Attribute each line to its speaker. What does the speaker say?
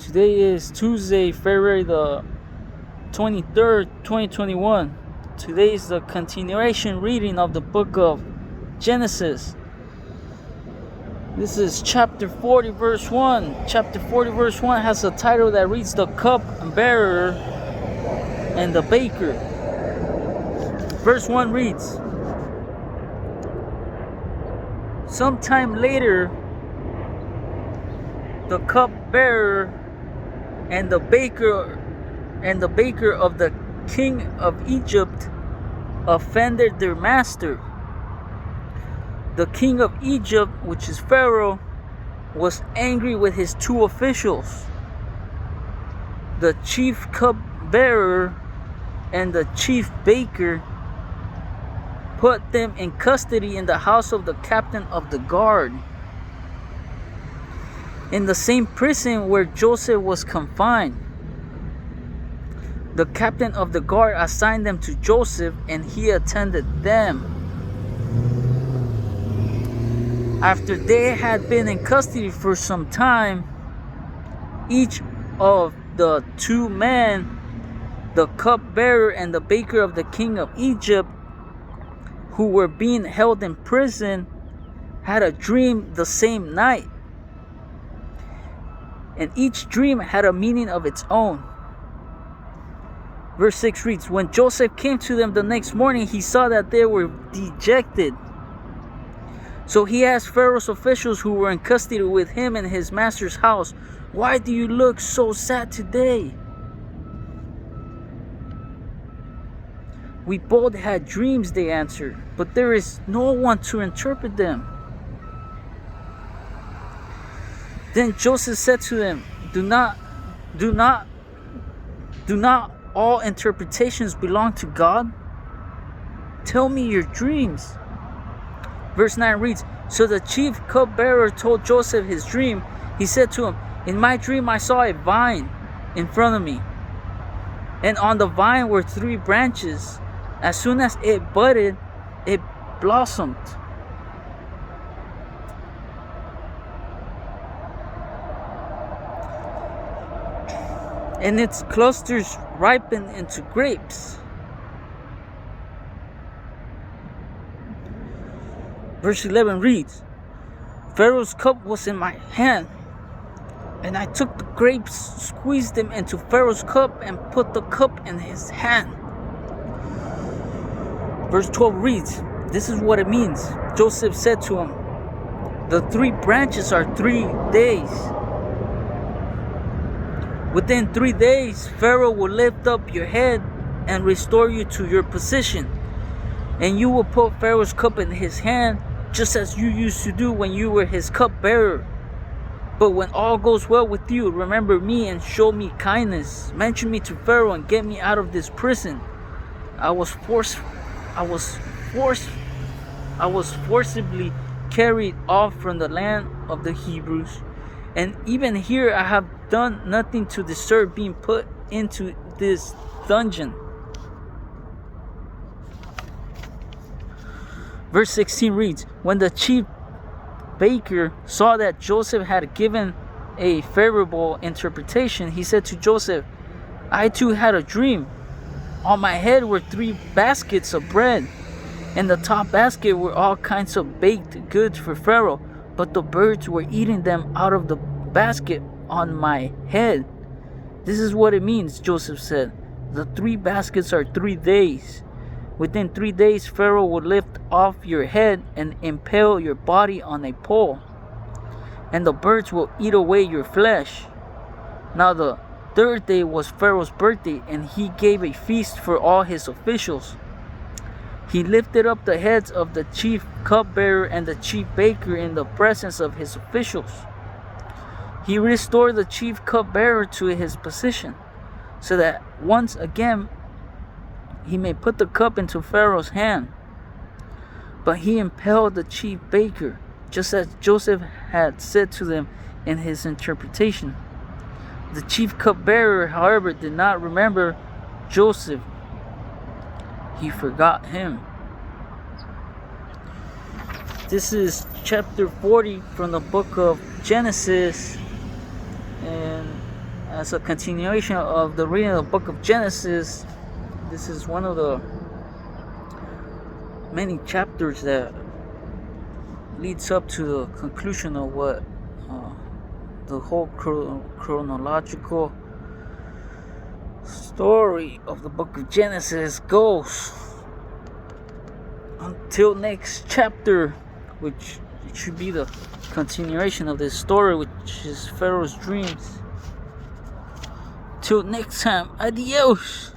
Speaker 1: Today is Tuesday, February the 23rd, 2021. Today is the continuation reading of the book of Genesis. This is chapter 40, verse 1. Chapter 40, verse 1 has a title that reads The Cupbearer and the Baker. Verse 1 reads, sometime later, the cupbearer and the baker of the king of Egypt offended their master. The king of Egypt, which is Pharaoh, was angry with his two officials, the chief cupbearer and the chief baker, put them in custody in the house of the captain of the guard, in the same prison where Joseph was confined. The captain of the guard assigned them to Joseph, and he attended them. After they had been in custody for some time, each of the two men, the cupbearer and the baker of the king of Egypt, who were being held in prison, had a dream the same night. And each dream had a meaning of its own. Verse 6 reads, when Joseph came to them the next morning, he saw that they were dejected. So he asked Pharaoh's officials who were in custody with him in his master's house, why do you look so sad today? We both had dreams, they answered, but there is no one to interpret them. Then Joseph said to them, Do not all interpretations belong to God? Tell me your dreams. Verse 9 reads, so the chief cupbearer told Joseph his dream. He said to him, in my dream I saw a vine in front of me, and on the vine were 3 branches. As soon as it budded, it blossomed. And its clusters ripened into grapes. Verse 11 reads, Pharaoh's cup was in my hand, and I took the grapes, squeezed them into Pharaoh's cup, and put the cup in his hand. Verse 12 reads, this is what it means. Joseph said to him, the 3 branches are 3 days. Within 3 days, Pharaoh will lift up your head and restore you to your position. And you will put Pharaoh's cup in his hand, just as you used to do when you were his cupbearer. But when all goes well with you, remember me and show me kindness. Mention me to Pharaoh and get me out of this prison. I was forcibly carried off from the land of the Hebrews. And even here I have done nothing to deserve being put into this dungeon. Verse 16 reads, when the chief baker saw that Joseph had given a favorable interpretation, he said to Joseph, I too had a dream. On my head were 3 baskets of bread. In the top basket were all kinds of baked goods for Pharaoh, but the birds were eating them out of the basket on my head. This is what it means, Joseph said. The 3 baskets are 3 days. Within 3 days, Pharaoh will lift off your head and impale your body on a pole, and the birds will eat away your flesh. Now the 3rd day was Pharaoh's birthday, and he gave a feast for all his officials. He lifted up the heads of the chief cupbearer and the chief baker in the presence of his officials. He restored the chief cupbearer to his position, so that once again he may put the cup into Pharaoh's hand. But he impaled the chief baker, just as Joseph had said to them in his interpretation. The chief cupbearer, however, did not remember Joseph. He forgot him. This is chapter 40 from the book of Genesis. And as a continuation of the reading of the book of Genesis, this is one of the many chapters that leads up to the conclusion of what the whole chronological story of the book of Genesis goes. Until next chapter, which it should be the continuation of this story, which is Pharaoh's dreams. Till next time, adios.